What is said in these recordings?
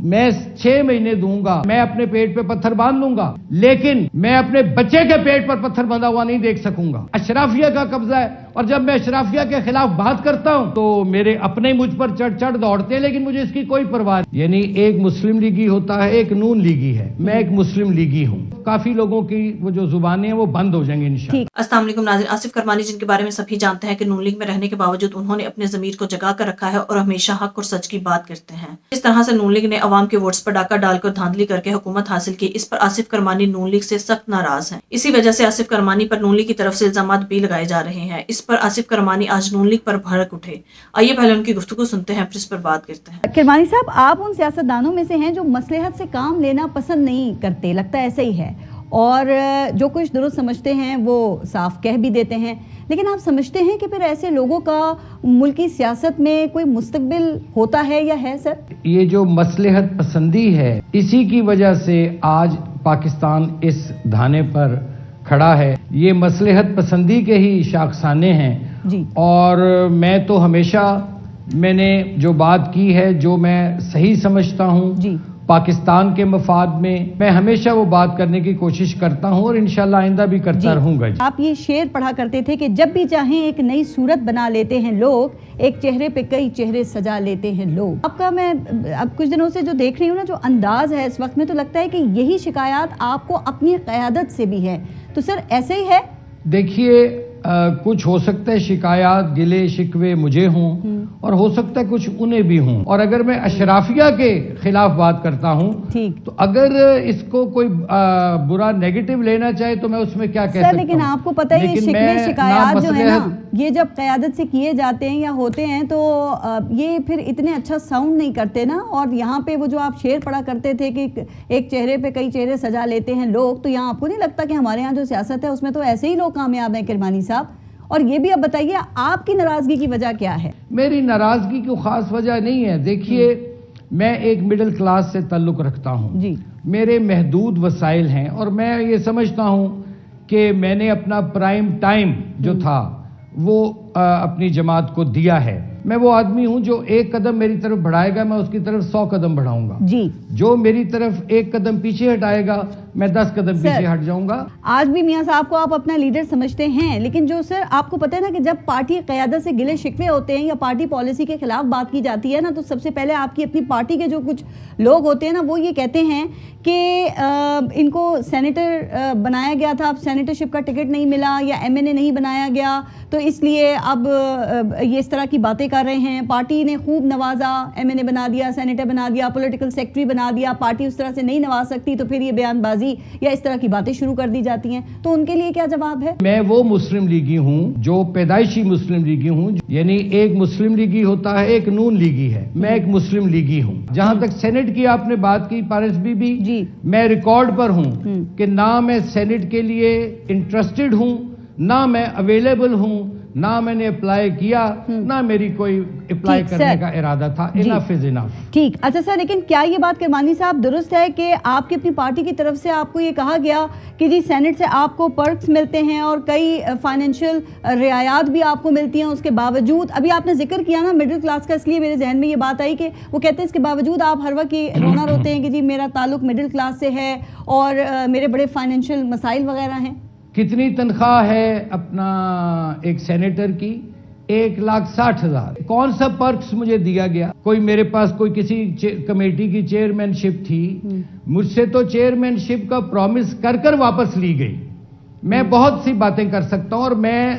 میں 6 مہینے دوں گا, میں اپنے پیٹ پہ پتھر باندھ لوں گا, لیکن میں اپنے بچے کے پیٹ پر پتھر بندھا ہوا نہیں دیکھ سکوں گا. اشرافیہ کا قبضہ ہے, اور جب میں اشرافیہ کے خلاف بات کرتا ہوں تو میرے اپنے مجھ پر چڑھ دوڑتے ہیں, لیکن مجھے اس کی کوئی پرواہ نہیں. یعنی ایک مسلم لیگی ہوتا ہے, ایک نون لیگی ہے, میں ایک مسلم لیگی ہوں. کافی لوگوں کی وہ جو زبانیں ہیں وہ بند ہو جائیں گے انشاءاللہ. السلام علیکم ناظرین. آصف کرمانی جن کے بارے میں سبھی جانتے ہیں کہ نون لیگ میں رہنے کے باوجود انہوں نے اپنے ضمیر کو جگا کر رکھا ہے اور ہمیشہ حق اور سچ کی بات کرتے ہیں. اس طرح سے نون لیگ نے عوام کے ووٹس پر ڈاکہ ڈال کر دھاندلی کر کے حکومت حاصل کی, اس پر آصف کرمانی نون لیگ سے سخت ناراض ہیں. اسی وجہ سے آصف کرمانی پر نون لیگ کی طرف سے الزامات بھی لگائے جا رہے ہیں. اس پر آصف کرمانی آج نون لیگ پر بھڑک اٹھے. آئیے پہلے ان کی گفتگو سنتے ہیں, پھر اس پر بات کرتے ہیں. کرمانی صاحب, آپ ان سیاستدانوں میں سے ہیں جو مصلحت سے کام لینا پسند نہیں کرتے, لگتا ہے ایسا ہی ہے, اور جو کچھ درست سمجھتے ہیں وہ صاف کہہ بھی دیتے ہیں, لیکن آپ سمجھتے ہیں کہ پھر ایسے لوگوں کا ملکی سیاست میں کوئی مستقبل ہوتا ہے یا ہے سر؟ یہ جو مصلحت پسندی ہے, اسی کی وجہ سے آج پاکستان اس دھانے پر کھڑا ہے. یہ مصلحت پسندی کے ہی شاخسانے ہیں جی. اور میں تو ہمیشہ میں نے جو بات کی ہے, جو میں صحیح سمجھتا ہوں جی. پاکستان کے مفاد میں ہمیشہ وہ بات کرنے کی کوشش کرتا ہوں, اور انشاءاللہ آئندہ بھی کرتا رہوں گا. آپ یہ شعر پڑھا کرتے تھے کہ جب بھی چاہیں ایک نئی صورت بنا لیتے ہیں لوگ, ایک چہرے پہ کئی چہرے سجا لیتے ہیں لوگ. آپ کا میں اب کچھ دنوں سے جو دیکھ رہی ہوں نا, جو انداز ہے اس وقت میں, تو لگتا ہے کہ یہی شکایات آپ کو اپنی قیادت سے بھی ہے. تو سر ایسے ہی ہے؟ دیکھیے, کچھ ہو سکتا ہے شکایات گلے شکوے مجھے ہوں, اور ہو سکتا ہے کچھ انہیں بھی ہوں. اور اگر میں اشرافیہ کے خلاف بات کرتا ہوں تو اگر اس کو کوئی برا نیگیٹو لینا چاہے تو میں اس میں کیا کہہ سکتا ہوں. لیکن آپ کو پتہ ہے یہ شکوے شکایات جو ہے نا, یہ جب قیادت سے کیے جاتے ہیں یا ہوتے ہیں تو یہ پھر اتنے اچھا ساؤنڈ نہیں کرتے نا. اور یہاں پہ وہ جو آپ شعر پڑھا کرتے تھے کہ ایک چہرے پہ کئی چہرے سجا لیتے ہیں لوگ, تو یہاں آپ کو نہیں لگتا کہ ہمارے یہاں جو سیاست ہے اس میں تو ایسے ہی لوگ کامیاب ہیں کرمانی صاحب؟ اور یہ بھی اب بتائیے آپ کی ناراضگی کی وجہ کیا ہے؟ میری ناراضگی کی خاص وجہ نہیں ہے. دیکھیے, میں ایک مڈل کلاس سے تعلق رکھتا ہوں جی. میرے محدود وسائل ہیں, اور میں یہ سمجھتا ہوں کہ میں نے اپنا پرائم ٹائم جو تھا وہ اپنی جماعت کو دیا ہے. میں وہ آدمی ہوں جو ایک قدم میری طرف بڑھائے گا, میں اس کی طرف 100 قدم بڑھاؤں گا. جی. جو میری طرف ایک قدم پیچھے ہٹائے گا میں 10 قدم پیچھے ہٹ جاؤں گا. آج بھی میاں صاحب کو آپ اپنا لیڈر سمجھتے ہیں, لیکن جو سر آپ کو پتہ ہے نا کہ جب پارٹی قیادت سے گلے شکوے ہوتے ہیں یا پارٹی پالیسی کے خلاف بات کی جاتی ہے نا, تو سب سے پہلے آپ کی اپنی پارٹی کے جو کچھ لوگ ہوتے ہیں نا, وہ یہ کہتے ہیں کہ ان کو سینیٹر بنایا گیا تھا, اب سینیٹرشپ کا ٹکٹ نہیں ملا یا MNA نہیں بنایا گیا, تو اس لیے اب یہ اس طرح کی باتیں کر رہے ہیں. پارٹی نے خوب نوازا, MNA بنا دیا, سینیٹر بنا دیا, پولیٹیکل سیکٹری بنا دیا, پارٹی اس طرح سے نہیں نواز سکتی, تو پھر یہ بیان بازی یا اس طرح کی باتیں شروع کر دی جاتی ہیں. تو ان کے لیے کیا جواب ہے؟ میں وہ مسلم لیگی ہوں جو پیدائشی مسلم لیگی ہوں, یعنی ایک مسلم لیگی ہوتا ہے, ایک نون لیگی ہے, میں ایک مسلم لیگی ہوں. جہاں تک سینٹ کی آپ نے بات کی پارس بی بی, میں ریکارڈ پر ہوں کہ نہ میں سینٹ کے لیے انٹرسٹڈ ہوں, نہ میں اویلیبل ہوں, نہ میں نے اپلائی کیا, نہ میری کوئی اپلائی کرنے کا ارادہ تھا. انف از انف. ٹھیک. اچھا سر, لیکن کیا یہ بات کرمانی صاحب درست ہے کہ آپ کی اپنی پارٹی کی طرف سے آپ کو یہ کہا گیا کہ جی سینٹ سے آپ کو پرکس ملتے ہیں اور کئی فائنینشیل رعایات بھی آپ کو ملتی ہیں, اس کے باوجود ابھی آپ نے ذکر کیا نا مڈل کلاس کا, اس لیے میرے ذہن میں یہ بات آئی کہ وہ کہتے ہیں اس کے باوجود آپ ہر وقت یہ رونا روتے ہیں کہ جی میرا تعلق مڈل کلاس سے ہے اور میرے بڑے فائنینشیل مسائل وغیرہ ہیں. کتنی تنخواہ ہے اپنا ایک سینیٹر کی؟ 1,60,000. کون سا پرکس مجھے دیا گیا؟ کوئی میرے پاس کوئی کسی کمیٹی کی چیئرمین شپ تھی, مجھ سے تو چیئرمین شپ کا پرومس کر واپس لی گئی. میں بہت سی باتیں کر سکتا ہوں, اور میں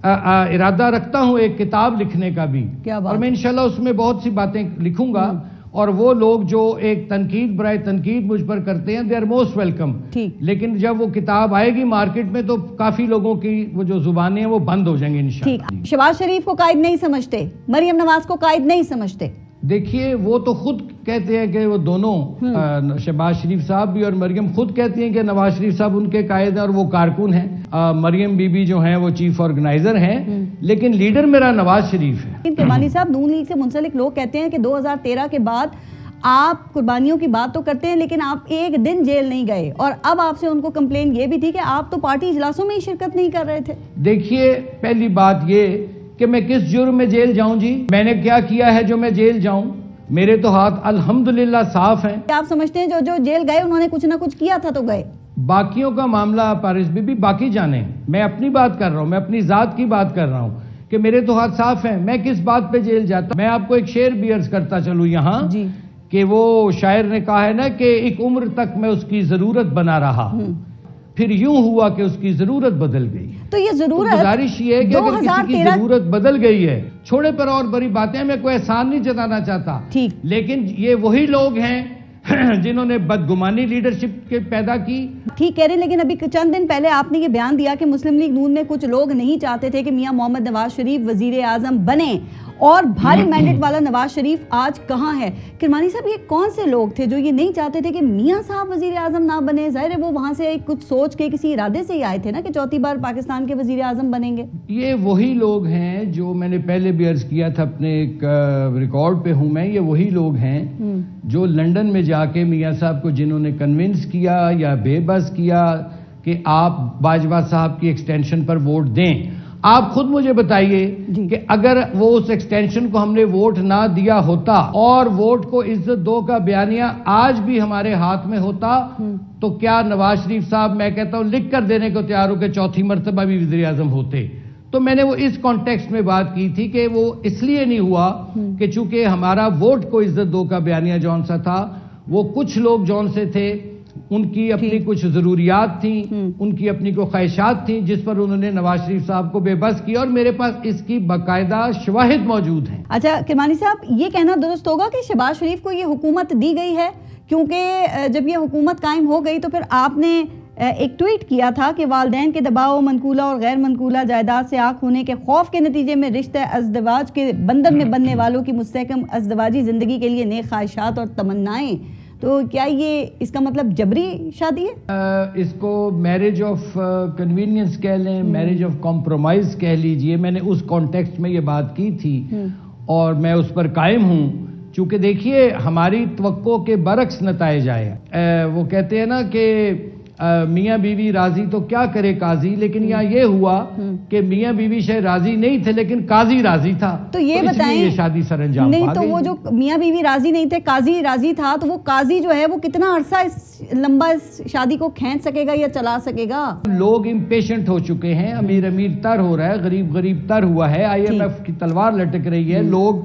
ارادہ رکھتا ہوں ایک کتاب لکھنے کا بھی, اور میں انشاءاللہ اس میں بہت سی باتیں لکھوں گا. اور وہ لوگ جو ایک تنقید برائے تنقید مجھ پر کرتے ہیں, دے آر موسٹ ویلکم. لیکن جب وہ کتاب آئے گی مارکیٹ میں تو کافی لوگوں کی وہ جو زبانیں ہیں وہ بند ہو جائیں گے انشاءاللہ. شہباز شریف کو قائد نہیں سمجھتے, مریم نواز کو قائد نہیں سمجھتے؟ دیکھیے, وہ تو خود کہتے ہیں کہ وہ دونوں, شہباز شریف صاحب بھی اور مریم خود کہتی ہیں کہ نواز شریف صاحب ان کے قائد ہیں اور وہ کارکن ہیں. مریم بی بی جو ہیں وہ چیف آرگنائزر ہیں, لیکن لیڈر میرا نواز شریف ہے. کرمانی صاحب, نون لیگ سے منسلک لوگ کہتے ہیں کہ 2013 کے بعد آپ قربانیوں کی بات تو کرتے ہیں لیکن آپ ایک دن جیل نہیں گئے, اور اب آپ سے ان کو کمپلین یہ بھی تھی کہ آپ تو پارٹی اجلاسوں میں ہی شرکت نہیں کر رہے تھے. دیکھیے, پہلی بات یہ کہ میں کس جرم میں جیل جاؤں جی؟ میں نے کیا کیا ہے جو میں جیل جاؤں؟ میرے تو ہاتھ الحمدللہ صاف ہیں. آپ سمجھتے ہیں جو جیل گئے انہوں نے کچھ نہ کچھ کیا تھا تو گئے؟ باقیوں کا معاملہ پارس بی بی باقی جانے. میں اپنی بات کر رہا ہوں, میں اپنی ذات کی بات کر رہا ہوں کہ میرے تو ہاتھ صاف ہیں. میں کس بات پہ جیل جاتا؟ میں آپ کو ایک شعر بھی عرض کرتا چلوں یہاں جی کہ وہ شاعر نے کہا ہے نا کہ ایک عمر تک میں اس کی ضرورت بنا رہا, پھر یوں ہوا کہ اس کی ضرورت بدل گئی. تو یہ ضرورت گزارش یہ ہے کہ اگر کسی کی ضرورت بدل گئی ہے, چھوڑے پر اور بڑی باتیں, میں کوئی احسان نہیں جتانا چاہتا, لیکن یہ وہی لوگ ہیں جنہوں نے بدگمانی لیڈرشپ کے پیدا کی. ٹھیک کہہ رہے ہیں, لیکن ابھی چند دن پہلے آپ نے یہ بیان دیا کہ مسلم لیگ نون میں کچھ لوگ نہیں چاہتے تھے کہ میاں محمد نواز شریف وزیر اعظم بنے, اور بھاری مینڈیٹ والا نواز شریف آج کہاں ہے؟ کرمانی صاحب, یہ کون سے لوگ تھے جو یہ نہیں چاہتے تھے کہ میاں صاحب وزیر اعظم نہ بنے؟ ظاہر ہے وہ وہاں سے کچھ سوچ کے کسی ارادے سے ہی آئے تھے نا کہ چوتھی بار پاکستان کے وزیر اعظم بنیں گے. یہ وہی لوگ ہیں جو میں نے پہلے بھی عرض کیا تھا, اپنے ایک ریکارڈ پہ ہوں میں, یہ وہی لوگ ہیں جو لنڈن میں جا کے میاں صاحب کو جنہوں نے کنونس کیا یا بے بس کیا کہ آپ باجوہ صاحب کی ایکسٹینشن پر ووٹ دیں. آپ خود مجھے بتائیے کہ اگر وہ اس ایکسٹینشن کو ہم نے ووٹ نہ دیا ہوتا اور ووٹ کو عزت دو کا بیانیہ آج بھی ہمارے ہاتھ میں ہوتا, تو کیا نواز شریف صاحب, میں کہتا ہوں لکھ کر دینے کو تیار ہو کہ چوتھی مرتبہ بھی وزیر اعظم ہوتے. تو میں نے وہ اس کانٹیکسٹ میں بات کی تھی کہ وہ اس لیے نہیں ہوا کہ چونکہ ہمارا ووٹ کو عزت دو کا بیانیہ جون سا تھا, وہ کچھ لوگ جون سے تھے, ان کی اپنی کچھ ضروریات تھیں, ان کی اپنی کو خواہشات تھیں, جس پر انہوں نے نواز شریف صاحب کو بے بس کیا, اور میرے پاس اس کی باقاعدہ شواہد موجود ہیں. اچھا کرمانی صاحب, یہ کہنا درست ہوگا کہ شہباز شریف کو یہ حکومت دی گئی ہے کیونکہ جب یہ حکومت قائم ہو گئی تو پھر آپ نے ایک ٹویٹ کیا تھا کہ والدین کے دباؤ, منقولہ اور غیر منقولہ جائیداد سے آنکھ ہونے کے خوف کے نتیجے میں رشتہ ازدواج کے بندھن میں بننے والوں کی مستحکم ازدواجی زندگی کے لیے نیک خواہشات اور تمنائیں, تو کیا یہ اس کا مطلب جبری شادی ہے؟ اس کو میرج آف کنوینئنس کہہ لیں, میرج آف کمپرومائز کہہ لیجئے. میں نے اس کانٹیکسٹ میں یہ بات کی تھی اور میں اس پر قائم ہوں, چونکہ دیکھیے ہماری توقع کے برعکس نتائج آئے. وہ کہتے ہیں نا کہ میاں بیوی راضی تو کیا کرے قاضی, لیکن یہاں یہ ہوا کہ میاں بیوی شاید راضی نہیں تھے لیکن قاضی راضی تھا, تو یہ بتائیں یہ شادی سر انجام نہیں. تو وہ جو میاں بیوی راضی نہیں تھے, قاضی راضی تھا, تو وہ قاضی جو ہے وہ کتنا عرصہ لمبا اس شادی کو کھینچ سکے گا یا چلا سکے گا؟ لوگ امپیشنٹ ہو چکے ہیں, امیر امیر تر ہو رہا ہے, غریب غریب تر ہوا ہے, IMF کی تلوار لٹک رہی ہے, لوگ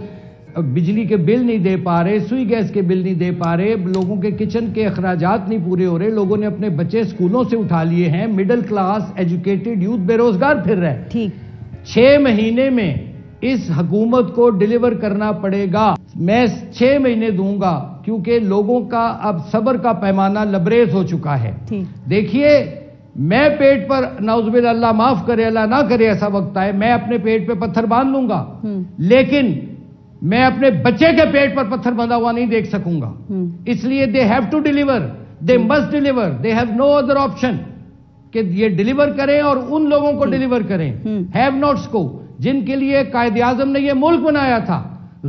بجلی کے بل نہیں دے پا رہے, سوئی گیس کے بل نہیں دے پا رہے, لوگوں کے کچن کے اخراجات نہیں پورے ہو رہے, لوگوں نے اپنے بچے اسکولوں سے اٹھا لیے ہیں, مڈل کلاس ایجوکیٹڈ یوتھ بے روزگار پھر رہے. ٹھیک 6 مہینے میں اس حکومت کو ڈیلیور کرنا پڑے گا. میں 6 مہینے دوں گا کیونکہ لوگوں کا اب صبر کا پیمانہ لبریز ہو چکا ہے. دیکھیے میں پیٹ پر نعوذ باللہ, اللہ معاف کرے اللہ نہ کرے ایسا وقت آئے, میں اپنے پیٹ پہ پتھر باندھ لوں گا, لیکن میں اپنے بچے کے پیٹ پر پتھر بندھا ہوا نہیں دیکھ سکوں گا. اس لیے they have to deliver, they must deliver, they have no other option کہ یہ ڈیلیور کریں اور ان لوگوں کو ڈیلیور کریں, ہیو ناٹس کو, جن کے لیے قائد اعظم نے یہ ملک بنایا تھا,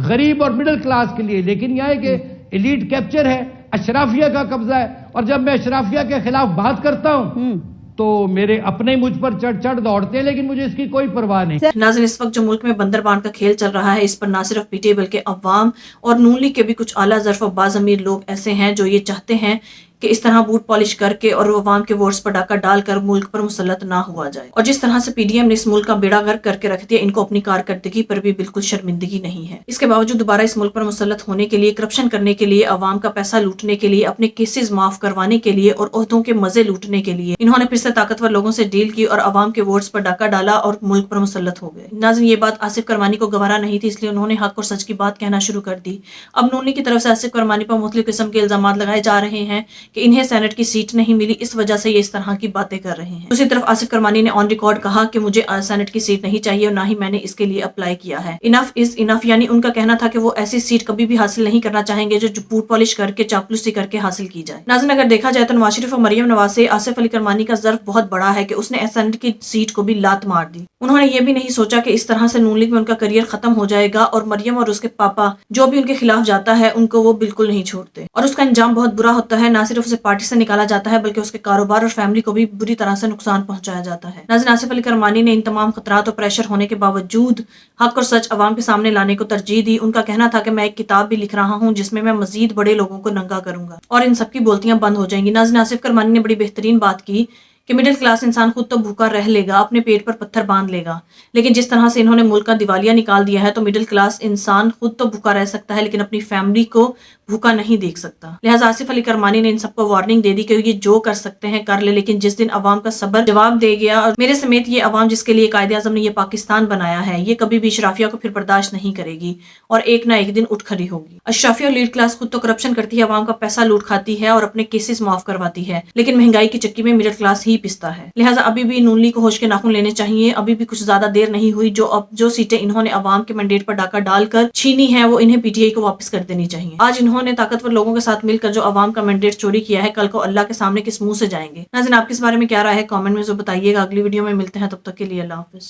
غریب اور مڈل کلاس کے لیے. لیکن یہ ہے کہ ایلیٹ کیپچر ہے, اشرافیہ کا قبضہ ہے, اور جب میں اشرافیہ کے خلاف بات کرتا ہوں تو میرے اپنے مجھ پر چڑھ دوڑتے ہیں, لیکن مجھے اس کی کوئی پرواہ نہیں. ناظرین, اس وقت جو ملک میں بندر بانٹ کا کھیل چل رہا ہے, اس پر نہ صرف پی ٹی آئی بلکہ عوام اور نون لیگ کے بھی کچھ اعلیٰ ظرف و باز امیر لوگ ایسے ہیں جو یہ چاہتے ہیں کہ اس طرح بوٹ پالش کر کے اور عوام کے ووٹس پر ڈاکہ ڈال کر ملک پر مسلط نہ ہوا جائے. اور جس طرح سے پی ڈی ایم نے اس ملک کا بیڑا غرق کر کے رکھ دیا, ان کو اپنی کارکردگی پر بھی بالکل شرمندگی نہیں ہے. اس کے باوجود دوبارہ اس ملک پر مسلط ہونے کے لیے, کرپشن کرنے کے لیے, عوام کا پیسہ لوٹنے کے لیے, اپنے کیسز معاف کروانے کے لیے اور عہدوں کے مزے لوٹنے کے لیے انہوں نے پھر سے طاقتور لوگوں سے ڈیل کی اور عوام کے ووٹس پر ڈاکہ ڈالا اور ملک پر مسلط ہو گئے. ناظرین, یہ بات آصف کرمانی کو گوارا نہیں تھی, اس لیے انہوں نے حق اور سچ کی بات کہنا شروع کر دی. اب نون لیگ کی طرف سے آصف کرمانی پر مختلف قسم کے الزامات لگائے جا رہے ہیں کہ انہیں سینٹ کی سیٹ نہیں ملی, اس وجہ سے یہ اس طرح کی باتیں کر رہے ہیں. دوسری طرف آصف کرمانی نے آن ریکارڈ کہا کہ مجھے سینٹ کی سیٹ نہیں چاہیے اور نہ ہی میں نے اس کے لیے اپلائی کیا ہے. انف از انف, یعنی ان کا کہنا تھا کہ وہ ایسی سیٹ کبھی بھی حاصل نہیں کرنا چاہیں گے جو بوٹ پالش کر کے, چاپلوسی کر کے حاصل کی جائے. ناظرین, اگر دیکھا جائے تو نواز شریف اور مریم نواز سے آصف علی کرمانی کا ظرف بہت بڑا ہے کہ اس نے سینٹ کی سیٹ کو بھی لات مار دی. انہوں نے یہ بھی نہیں سوچا کہ اس طرح سے نون لیگ میں ان کا کریئر ختم ہو جائے گا, اور مریم اور اس کے پاپا جو بھی ان کے خلاف جاتا ہے ان کو وہ بالکل نہیں چھوڑتے, اور اس کا انجام بہت برا ہوتا ہے. نہ صرف اسے پارٹی سے نکالا جاتا ہے بلکہ اس کے کاروبار اور فیملی کو بھی بری طرح سے نقصان پہنچایا جاتا ہے۔ ناظرین، آصف علی کرمانی نے ان تمام خطرات اور پریشر ہونے کے باوجود حق اور سچ عوام کے سامنے لانے کو ترجیح دی۔ ان کا کہنا تھا کہ میں ایک کتاب بھی لکھ رہا ہوں جس میں مزید بڑے لوگوں کو ننگا کروں گا اور ان سب کی بولتیاں بند ہو جائیں گی۔ ناظرین، آصف کرمانی نے بڑی بہترین بات کی کہ مڈل کلاس انسان خود تو بھوکا رہ لے گا، اپنے پیٹ پر پتھر باندھ لے گا، لیکن جس طرح سے انہوں نے ملک کا دیوالیہ نکال دیا ہے تو مڈل کلاس انسان خود تو بھوکا رہ سکتا ہے لیکن اپنی فیملی کو بھوکا نہیں دیکھ سکتا۔ لہٰذا آصف علی کرمانی نے ان سب کو وارننگ دے دی کہ یہ جو کر سکتے ہیں کر لے، لیکن جس دن عوام کا صبر جواب دے گیا، اور میرے سمیت یہ عوام جس کے لیے قائد اعظم نے یہ پاکستان بنایا ہے، یہ کبھی بھی اشرافیہ کو پھر برداشت نہیں کرے گی اور ایک نہ ایک دن اٹھ کھڑی ہوگی۔ اشرافیہ اور لیڈ کلاس خود تو کرپشن کرتی ہے، عوام کا پیسہ لوٹ کھاتی ہے اور اپنے کیسز معاف کرواتی ہے، لیکن مہنگائی کی چکی میں مڈل کلاس ہی پستا ہے۔ لہٰذا ابھی بھی نون لیگ کو ہوش کے ناخن لینے چاہیے، ابھی بھی کچھ زیادہ دیر نہیں ہوئی، جو سیٹیں انہوں نے عوام کے مینڈیٹ پر ڈاکہ ڈال کر چھینی ہیں وہ انہیں پی ٹی آئی کو واپس کر دینی چاہیے۔ آج انہوں نے طاقتور لوگوں کے ساتھ مل کر جو عوام کا مینڈیٹ چوری کیا ہے، کل کو اللہ کے سامنے کس منہ سے جائیں گے؟ ناظرین، آپ کے اس بارے میں کیا رائے ہے؟ کامنٹ میں ضرور بتائیے گا۔ اگلی ویڈیو میں ملتے ہیں، تب تک کے لیے اللہ حافظ۔